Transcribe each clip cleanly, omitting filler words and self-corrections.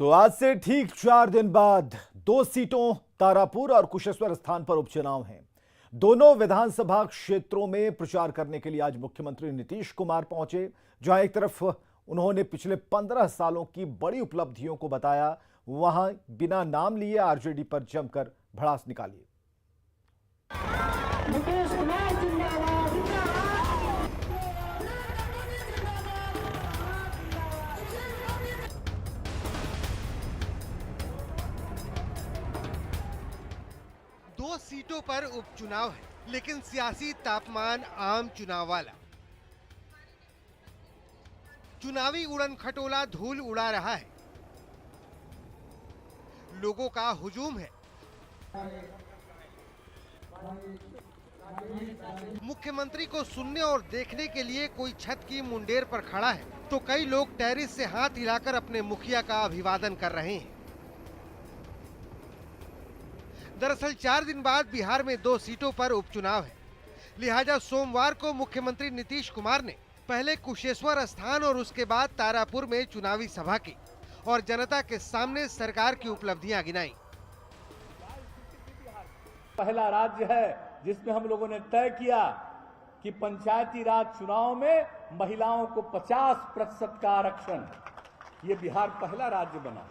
तो आज से ठीक 4 दिन बाद 2 सीटों तारापुर और कुशेश्वर स्थान पर उपचुनाव हैं। दोनों विधानसभा क्षेत्रों में प्रचार करने के लिए आज मुख्यमंत्री नीतीश कुमार पहुंचे, जहां एक तरफ उन्होंने पिछले 15 सालों की बड़ी उपलब्धियों को बताया, वहां बिना नाम लिए आरजेडी पर जमकर भड़ास निकाली। दो सीटों पर उपचुनाव है, लेकिन सियासी तापमान आम चुनाव वाला। चुनावी उड़न खटोला धूल उड़ा रहा है, लोगों का हुजूम है। मुख्यमंत्री को सुनने और देखने के लिए कोई छत की मुंडेर पर खड़ा है, तो कई लोग टेरिस से हाथ हिलाकर अपने मुखिया का अभिवादन कर रहे हैं। दरअसल 4 दिन बाद बिहार में 2 सीटों पर उपचुनाव है, लिहाजा सोमवार को मुख्यमंत्री नीतीश कुमार ने पहले कुशेश्वर स्थान और उसके बाद तारापुर में चुनावी सभा की और जनता के सामने सरकार की उपलब्धियां गिनाई। पहला राज्य है जिसमें हम लोगों ने तय किया कि पंचायती राज चुनाव में महिलाओं को 50% का आरक्षण, ये बिहार पहला राज्य बना।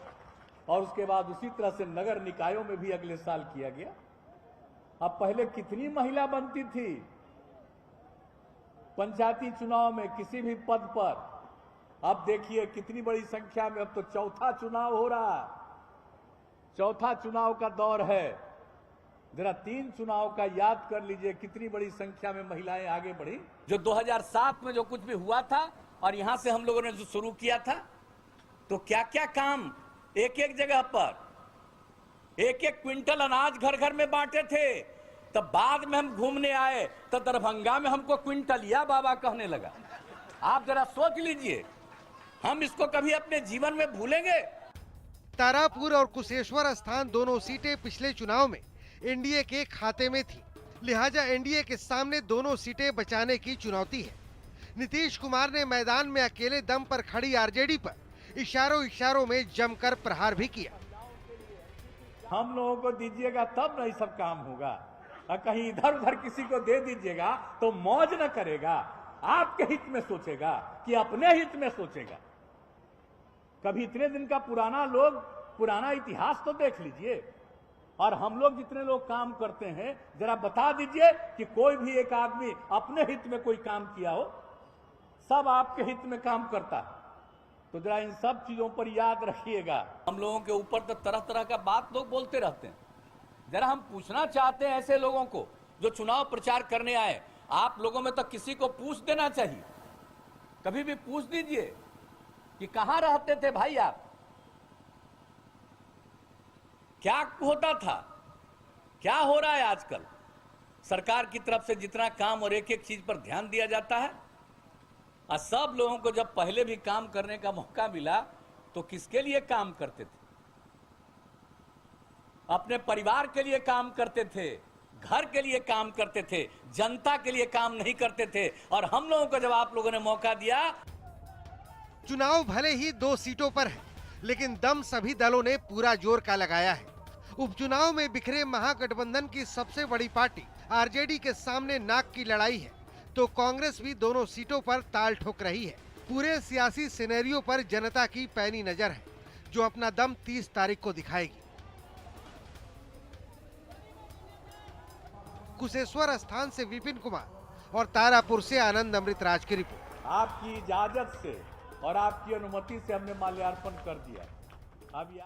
और उसके बाद उसी तरह से नगर निकायों में भी अगले साल किया गया। अब पहले कितनी महिला बनती थी पंचायती चुनाव में किसी भी पद पर, अब देखिए कितनी बड़ी संख्या में। अब तो चौथा चुनाव हो रहा है, चौथा चुनाव का दौर है। जरा 3 चुनाव का याद कर लीजिए, कितनी बड़ी संख्या में महिलाएं आगे बढ़ी। जो 2007 में जो कुछ भी हुआ था और यहां से हम लोगों ने जो शुरू किया था, तो क्या क्या काम एक एक जगह पर एक एक क्विंटल अनाज घर घर में बांटे थे। तब बाद में हम घूमने आए तो दरभंगा में हमको क्विंटलिया बाबा कहने लगा। आप जरा सोच लीजिए, हम इसको कभी अपने जीवन में भूलेंगे? तारापुर और कुशेश्वर स्थान दोनों सीटें पिछले चुनाव में एनडीए के खाते में थी, लिहाजा एनडीए के सामने दोनों सीटें बचाने की चुनौती है। नीतीश कुमार ने मैदान में अकेले दम पर खड़ी आरजेडी पर इशारों में जमकर प्रहार भी किया। हम लोगों को दीजिएगा तब नहीं सब काम होगा, और कहीं इधर उधर किसी को दे दीजिएगा तो मौज न करेगा, आपके हित में सोचेगा कि अपने हित में सोचेगा। कभी इतने दिन का पुराना इतिहास तो देख लीजिए। और हम लोग जितने लोग काम करते हैं, जरा बता दीजिए कि कोई भी एक आदमी अपने हित में कोई काम किया हो? सब आपके हित में काम करता है। तो जरा इन सब चीजों पर याद रखिएगा। हम लोगों के ऊपर तो तरह तरह का बात लोग बोलते रहते हैं। जरा हम पूछना चाहते हैं ऐसे लोगों को जो चुनाव प्रचार करने आए, आप लोगों में तो किसी को पूछ देना चाहिए। कभी भी पूछ दीजिए कि कहां रहते थे भाई आप, क्या होता था, क्या हो रहा है आजकल। सरकार की तरफ से जितना काम और एक एक चीज पर ध्यान दिया जाता है, और सब लोगों को जब पहले भी काम करने का मौका मिला तो किसके लिए काम करते थे? अपने परिवार के लिए काम करते थे, घर के लिए काम करते थे, जनता के लिए काम नहीं करते थे। और हम लोगों को जब आप लोगों ने मौका दिया। चुनाव भले ही 2 सीटों पर है, लेकिन दम सभी दलों ने पूरा जोर का लगाया है। उपचुनाव में बिखरे महागठबंधन की सबसे बड़ी पार्टी आरजेडी के सामने नाक की लड़ाई है, तो कांग्रेस भी दोनों सीटों पर ताल ठोक रही है। पूरे सियासी सिनेरियो पर जनता की पैनी नजर है, जो अपना दम 30 तारीख को दिखाएगी। कुशेश्वर स्थान से विपिन कुमार और तारापुर से आनंद अमृतराज की रिपोर्ट। आपकी इजाजत से और आपकी अनुमति से हमने माल्यार्पण कर दिया। अब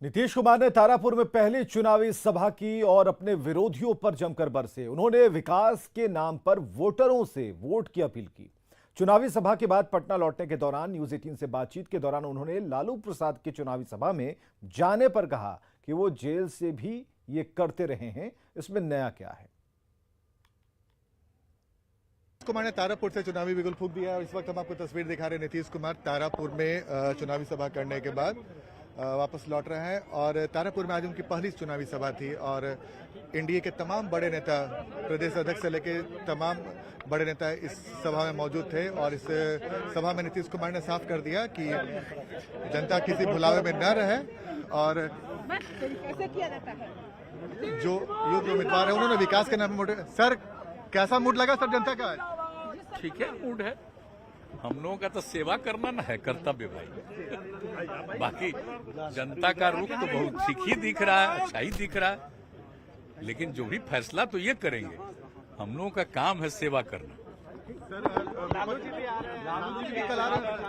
नीतीश कुमार ने तारापुर में पहली चुनावी सभा की और अपने विरोधियों पर जमकर बरसे। उन्होंने विकास के नाम पर वोटरों से वोट की अपील की। चुनावी सभा के बाद पटना लौटने के दौरान न्यूज 18 से बातचीत के दौरान उन्होंने लालू प्रसाद की चुनावी सभा में जाने पर कहा कि वो जेल से भी ये करते रहे हैं, इसमें नया क्या है। कुमार ने तारापुर से चुनावी बिगुल फूंक दिया और इस वक्त हम आपको तस्वीर दिखा रहे हैं नीतीश कुमार तारापुर में चुनावी सभा करने के बाद। वापस लौट रहे हैं और तारापुर में आज उनकी पहली चुनावी सभा थी और एनडीए के तमाम बड़े नेता, प्रदेश अध्यक्ष से लेकर तमाम बड़े नेता इस सभा में मौजूद थे और इस सभा में नीतीश कुमार ने साफ कर दिया कि जनता किसी भुलावे में न रहे और जो योग्य उम्मीदवार है उन्होंने विकास के नाम पे सर कैसा मूड लगा सर जनता का? ठीक है, मूड है। हम लोगों का तो सेवा करना ना है कर्तव्य भाई। बाकी जनता का रुख तो बहुत ठीक ही दिख रहा है, अच्छा ही दिख रहा है, लेकिन जो भी फैसला तो ये करेंगे। हम लोगों का काम है सेवा करना।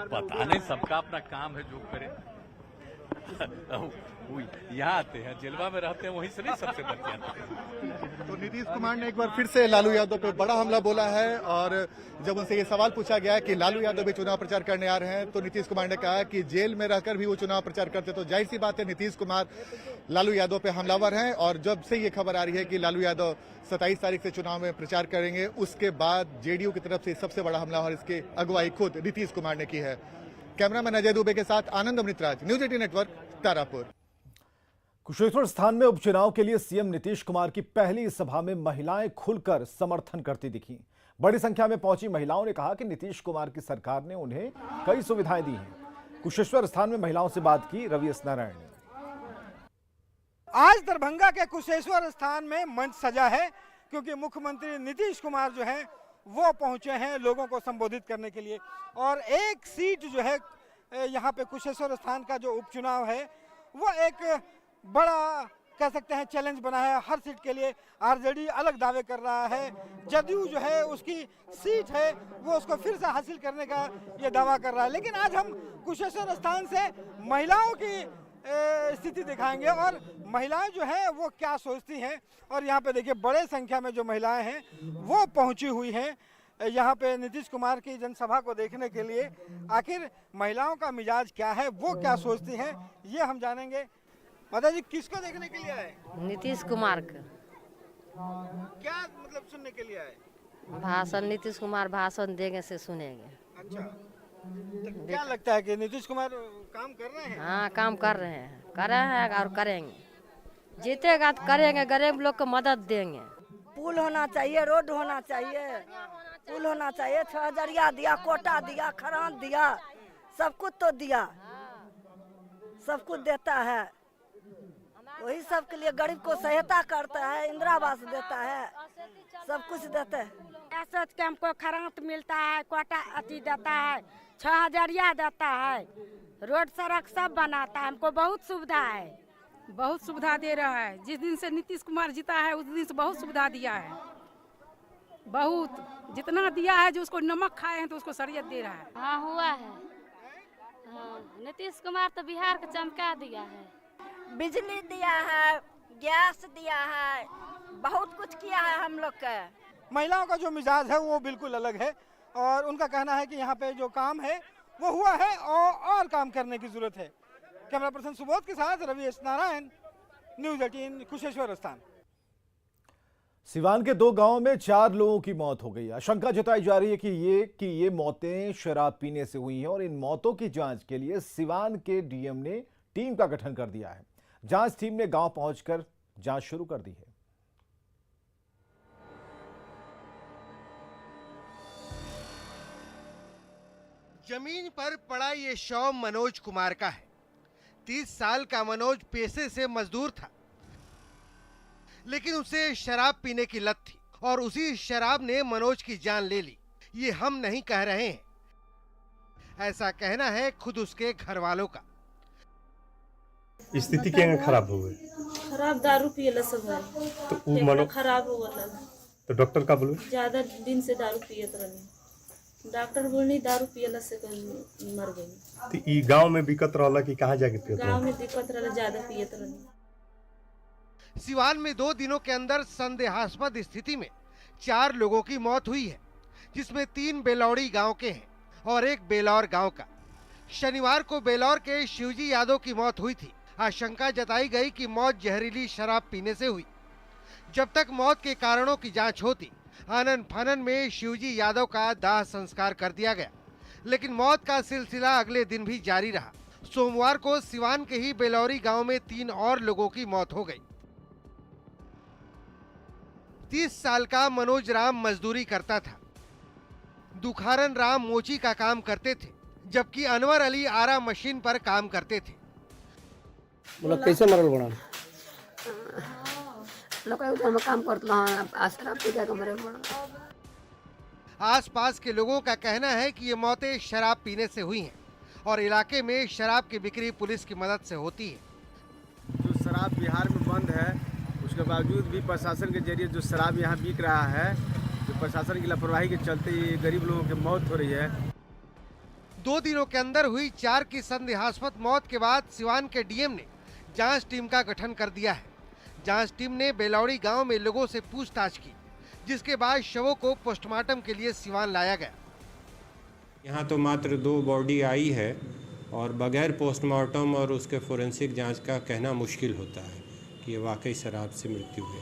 पता नहीं, सबका अपना काम है, जो करे। यहाँ आते हैं, जेलवा में रहते हैं, वहीं से नहीं सबसे बच जाते हैं। तो नीतीश कुमार ने एक बार फिर से लालू यादव पे बड़ा हमला बोला है और जब उनसे ये सवाल पूछा गया कि लालू यादव भी चुनाव प्रचार करने आ रहे हैं तो नीतीश कुमार ने कहा कि जेल में रहकर भी वो चुनाव प्रचार करते, तो जाहिर सी बात है नीतीश कुमार लालू यादव पे हमलावर हैं। और जब से ये खबर आ रही है कि लालू यादव 27 तारीख से चुनाव में प्रचार करेंगे, उसके बाद जेडीयू की तरफ से सबसे बड़ा हमला और इसकी अगुवाई खुद नीतीश कुमार ने की है। कैमरामैन अजय दुबे के साथ आनंद अमृतराज, न्यूज 18 नेटवर्क, तारापुर। कुशेश्वर स्थान में उपचुनाव के लिए सीएम नीतीश कुमार की पहली सभा में महिलाएं खुलकर समर्थन करती दिखी। बड़ी संख्या में पहुंची महिलाओं ने कहा कि नीतीश कुमार की सरकार ने उन्हें कई सुविधाएं दी हैं। कुशेश्वर स्थान में महिलाओं से बात की रवि एस नारायण ने। आज दरभंगा के कुशेश्वर स्थान में मंच सजा है क्योंकि मुख्यमंत्री नीतीश कुमार जो है वो पहुंचे हैं लोगों को संबोधित करने के लिए। और एक सीट जो है यहाँ पे कुशेश्वर स्थान का जो उपचुनाव है वो एक बड़ा कह सकते हैं चैलेंज बना है। हर सीट के लिए आरजेडी अलग दावे कर रहा है, जदयू जो है उसकी सीट है वो उसको फिर से हासिल करने का ये दावा कर रहा है। लेकिन आज हम कुशेश्वर स्थान से महिलाओं की स्थिति दिखाएंगे और महिलाएं जो हैं वो क्या सोचती हैं। और यहाँ पे देखिए बड़े संख्या में जो महिलाएं हैं वो पहुंची हुई हैं यहाँ पे नीतीश कुमार की जनसभा को देखने के लिए। आखिर महिलाओं का मिजाज क्या है, वो क्या सोचती हैं, ये हम जानेंगे। माता जी किसको देखने के लिए आए? नीतीश कुमार का। क्या मतलब सुनने के लिए आए? भाषण, नीतीश कुमार भाषण देंगे से सुनेंगे। अच्छा, तो क्या लगता है कि नीतीश कुमार काम कर रहे हैं? हाँ, काम कर रहे हैं और करेंगे। जीतेगा तो करेंगे, गरीब लोग को मदद देंगे। पुल होना चाहिए, रोड होना चाहिए, पुल होना चाहिए, 6000 दिया, कोटा दिया, खरांत दिया, सब कुछ तो दिया, सब कुछ देता है। वही सब के लिए गरीब को सहायता करता है, इंदिरा आवास देता है, सब कुछ देता है। ऐसा कि हमको खरांत मिलता है, कोटा अति देता है, 6000 देता है, रोड सड़क सब बनाता है, हमको बहुत सुविधा है। बहुत सुविधा दे रहा है। जिस दिन से नीतीश कुमार जीता है उस दिन से बहुत सुविधा दिया है। बहुत जितना दिया है, जो उसको नमक खाए हैं तो उसको शरीयत दे रहा है। हाँ हुआ है। हाँ, नीतीश कुमार तो बिहार को चमका दिया है। बिजली दिया है, गैस दिया है, बहुत कुछ किया है हम लोग का। महिलाओं का जो मिजाज है वो बिल्कुल अलग है और उनका कहना है कि यहाँ पे जो काम है वो हुआ है और काम करने की जरूरत है। कैमरा पर्सन सुबोध के साथ रवि एस नारायण, न्यूज 18 कुशेश्वर स्थान। सिवान के 2 गांवों में 4 लोगों की मौत हो गई। आशंका जताई जा रही है कि ये मौतें शराब पीने से हुई हैं और इन मौतों की जांच के लिए सिवान के डीएम ने टीम का गठन कर दिया है। जांच टीम ने गांव पहुंचकर जांच शुरू कर दी है। जमीन पर पड़ा ये शव मनोज कुमार का है। 30 साल का मनोज पेशे से मजदूर था, लेकिन उसे शराब पीने की लत थी और उसी शराब ने मनोज की जान ले ली। ये हम नहीं कह रहे हैं, ऐसा कहना है खुद उसके घर वालों का। स्थिति क्या खराब हो गई? खराब दारू पिए सब है तो मनो खराब हो गया। तो डॉक्टर का बोलो ज्यादा दिन से दारू पियत रही। डॉक्टर बोलनी दारू पियला से मर गई। तो ई गांव में दिक्कत रहला कि कहाँ जाके पियत? गांव में दिक्कत रहला, ज्यादा पियत रही। सिवान में 2 दिनों के अंदर संदेहास्पद स्थिति में 4 लोगों की मौत हुई है, जिसमें 3 बेलौड़ी गांव के हैं और 1 बेलौर गांव का। शनिवार को बेलौर के शिवजी यादव की मौत हुई थी। आशंका जताई गई कि मौत जहरीली शराब पीने से हुई। जब तक मौत के कारणों की जांच होती, आनन फानन में शिवजी यादव का दाह संस्कार कर दिया गया, लेकिन मौत का सिलसिला अगले दिन भी जारी रहा। सोमवार को सिवान के ही बेलौरी गांव में 3 और लोगों की मौत हो गई। 30 साल का मनोज राम मजदूरी करता था। दुखारन राम मोची का काम करते थे, जबकि अनवर अली आरा मशीन पर काम करते थे। कैसे मरल बड़ा काम करता आसपास के लोगों का कहना है कि ये मौतें शराब पीने से हुई हैं और इलाके में शराब की बिक्री पुलिस की मदद से होती है। जो शराब बिहार में बंद है, उसके बावजूद भी प्रशासन के जरिए जो शराब यहाँ बिक रहा है, जो प्रशासन की लापरवाही के चलते ये गरीब लोगों की मौत हो रही है। 2 दिनों के अंदर हुई 4 की संदेहास्पद मौत के बाद सिवान के डीएम ने जांच टीम का गठन कर दिया है। जांच टीम ने बेलौड़ी गांव में लोगों से पूछताछ की, जिसके बाद शवों को पोस्टमार्टम के लिए सिवान लाया गया। यहाँ तो मात्र 2 बॉडी आई है और बगैर पोस्टमार्टम और उसके फोरेंसिक जांच का कहना मुश्किल होता है कि ये वाकई शराब से मृत्यु है।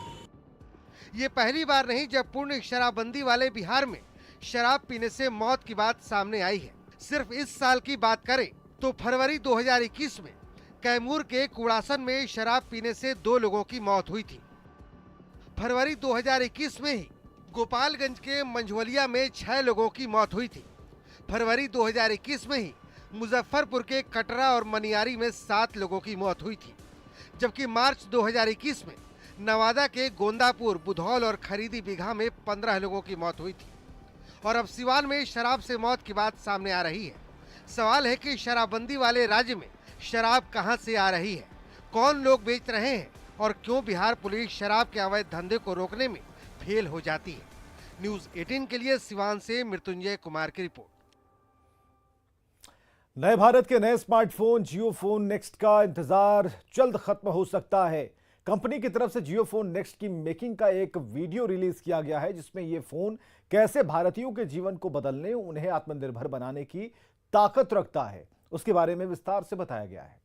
ये पहली बार नहीं जब पूर्ण शराबबंदी वाले बिहार में शराब पीने से मौत की बात सामने आई है। सिर्फ इस साल की बात करें तो फरवरी 2021 में कैमूर के कुड़ासन में शराब पीने से 2 लोगों की मौत हुई थी। फरवरी 2021 में ही गोपालगंज के मंझवलिया में 6 लोगों की मौत हुई थी। फरवरी 2021 में ही मुजफ्फरपुर के कटरा और मनियारी में 7 लोगों की मौत हुई थी, जबकि मार्च 2021 में नवादा के गोंदापुर, बुधौल और खरीदी बिघा में 15 लोगों की मौत हुई थी। और अब सिवान में शराब से मौत की बात सामने आ रही है। सवाल है कि शराबबंदी वाले राज्य में शराब कहां से आ रही है, कौन लोग बेच रहे हैं और क्यों बिहार पुलिस शराब के अवैध धंधे को रोकने में फेल हो जाती है। न्यूज़ 18 के लिए सिवान से मृत्युंजय कुमार की रिपोर्ट। नए भारत के नए स्मार्टफोन जियो फोन नेक्स्ट का इंतजार जल्द खत्म हो सकता है। कंपनी की तरफ से जियो फोन नेक्स्ट की मेकिंग का एक वीडियो रिलीज किया गया है, जिसमें यह फोन कैसे भारतीयों के जीवन को बदलने, उन्हें आत्मनिर्भर बनाने की ताकत रखता है, उसके बारे में विस्तार से बताया गया है।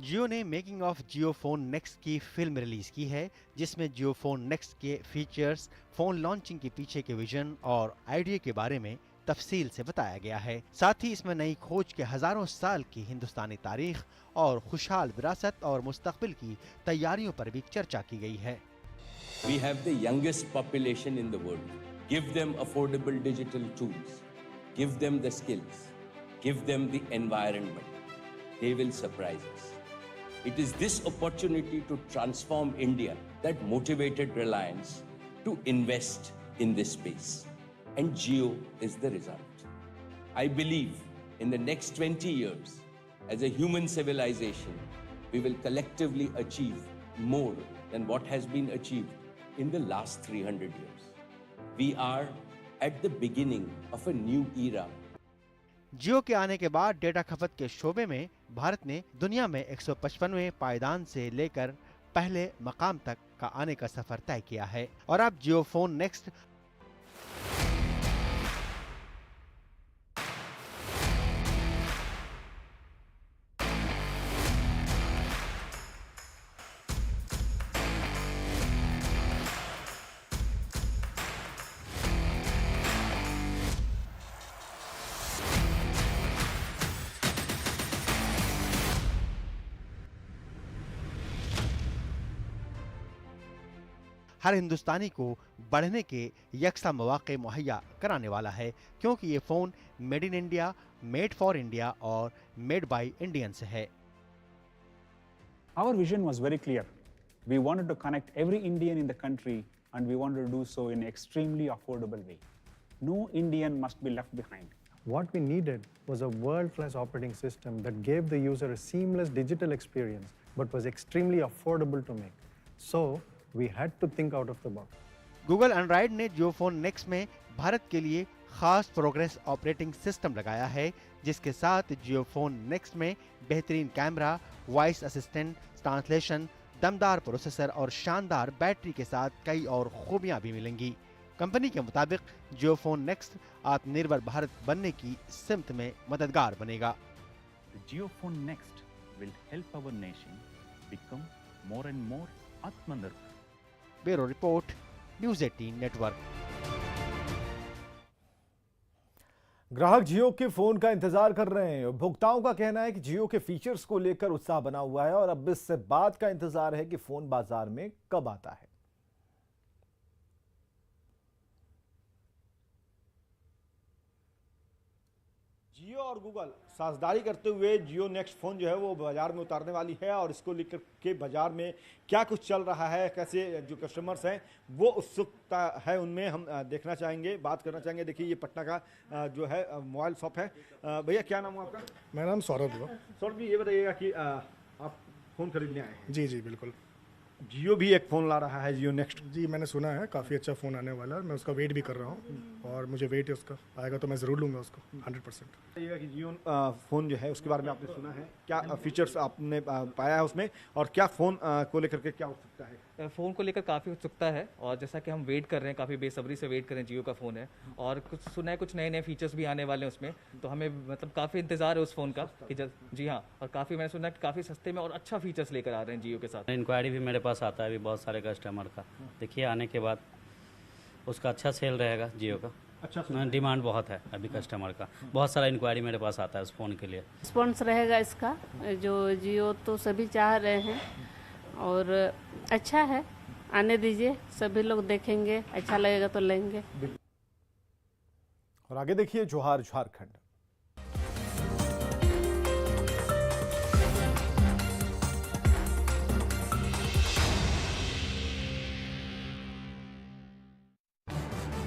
जियो ने making of Jio phone next की फिल्म रिलीज की है, जिसमें जियो फोन नेक्स्ट के फीचर्स, फोन लॉन्चिंग के पीछे के विजन और आइडिया के बारे में तफसील से बताया गया है। साथ ही इसमें नई खोज के हजारों साल की हिंदुस्तानी तारीख और खुशहाल विरासत और मुस्तकबिल की तैयारियों पर भी चर्चा की गई है। We have the youngest population in the world. Give them affordable digital tools. Give them the skills. Give them the environment. They will surprise us. It is this opportunity to transform India that motivated Reliance to invest in this space. And Jio is the result. I believe in the next 20 years, as a human civilization, we will collectively achieve more than what has been achieved in the last 300 years. We are at the beginning of a new era. जियो के आने के बाद data खपत के शोबे में भारत ने दुनिया में 155वें पायदान से लेकर पहले मकाम तक का आने का सफर तय किया है। और अब जियो फोन नेक्स्ट हर हिंदुस्तानी को बढ़ने के यकसा मौके मुहैया कराने वाला है, क्योंकि ये phone made in India, made for India और मेड बाय इंडियंस है। Our vision was very clear. We wanted to connect every Indian in the country, and we wanted to do so in an extremely affordable way. No Indian must be left behind. What we needed was a world-class operating system that gave the user a seamless digital experience, but was extremely affordable to make. So, we had to think out of the box. Google Android ने जियो phone next में भारत के लिए खास progress operating system लगाया है, जिसके साथ जियो phone next में बेहतरीन कैमरा, वॉइस असिस्टेंट, ट्रांसलेशन, दमदार प्रोसेसर और शानदार बैटरी के साथ कई और खूबियां भी मिलेंगी। कंपनी के मुताबिक जियो फोन नेक्स्ट आत्मनिर्भर भारत बनने की सिमत में मददगार बनेगा। Jio phone next will help our nation become more and more आत्मनिर्भर। Bureau report, news 18 network. ग्राहक जियो के फोन का इंतजार कर रहे हैं। उपभोक्ताओं का कहना है कि जियो के फीचर्स को लेकर उत्साह बना हुआ है और अब इस बात का इंतजार है कि फोन बाजार में कब आता है। जियो और गूगल साझेदारी करते हुए जियो नेक्स्ट फोन जो है वो बाजार में उतारने वाली है और इसको लेकर के बाजार में क्या कुछ चल रहा है, कैसे जो कस्टमर्स हैं वो उत्सुकता है उनमें हम देखना चाहेंगे, बात करना चाहेंगे। देखिए ये पटना का जो है मोबाइल शॉप है। भैया क्या नाम है आपका? मेरा नाम सौरभ है। सौरभ जी ये बताइएगा कि आप फोन खरीदने आए हैं? जी जी बिल्कुल। जियो भी एक फ़ोन ला रहा है, जियो नेक्स्ट। जी मैंने सुना है काफ़ी अच्छा फ़ोन आने वाला है, मैं उसका वेट भी कर रहा हूँ और मुझे वेट है उसका, आएगा तो मैं ज़रूर लूँगा उसको 100%। कि जियो फ़ोन जो है उसके बारे में आपने सुना है, क्या फीचर्स आपने पाया है उसमें और क्या फ़ोन को लेकर के क्या उत्सुकता है? फ़ोन को लेकर काफ़ी उत्सुकता है और जैसा कि हम वेट कर रहे हैं, काफ़ी बेसब्री से वेट कर रहे हैं। जियो का फ़ोन है और कुछ सुना है कुछ नए नए फीचर्स भी आने वाले हैं उसमें, तो हमें मतलब काफ़ी इंतज़ार है उस फ़ोन का कि जी हाँ। और काफ़ी मैंने सुना है कि काफ़ी सस्ते में और अच्छा फीचर्स लेकर आ रहे हैं जियो के साथ। इंक्वायरी भी मेरे पास आता है अभी बहुत सारे कस्टमर का, देखिए आने के बाद उसका अच्छा सेल रहेगा जियो का। अच्छा डिमांड बहुत है अभी कस्टमर का, बहुत सारा इंक्वायरी मेरे पास आता है उस फ़ोन के लिए। रिस्पॉन्स रहेगा इसका, जो जियो तो सभी चाह रहे हैं और अच्छा है, आने दीजिए, सभी लोग देखेंगे, अच्छा लगेगा तो लेंगे। और आगे देखिए जोहार झारखंड।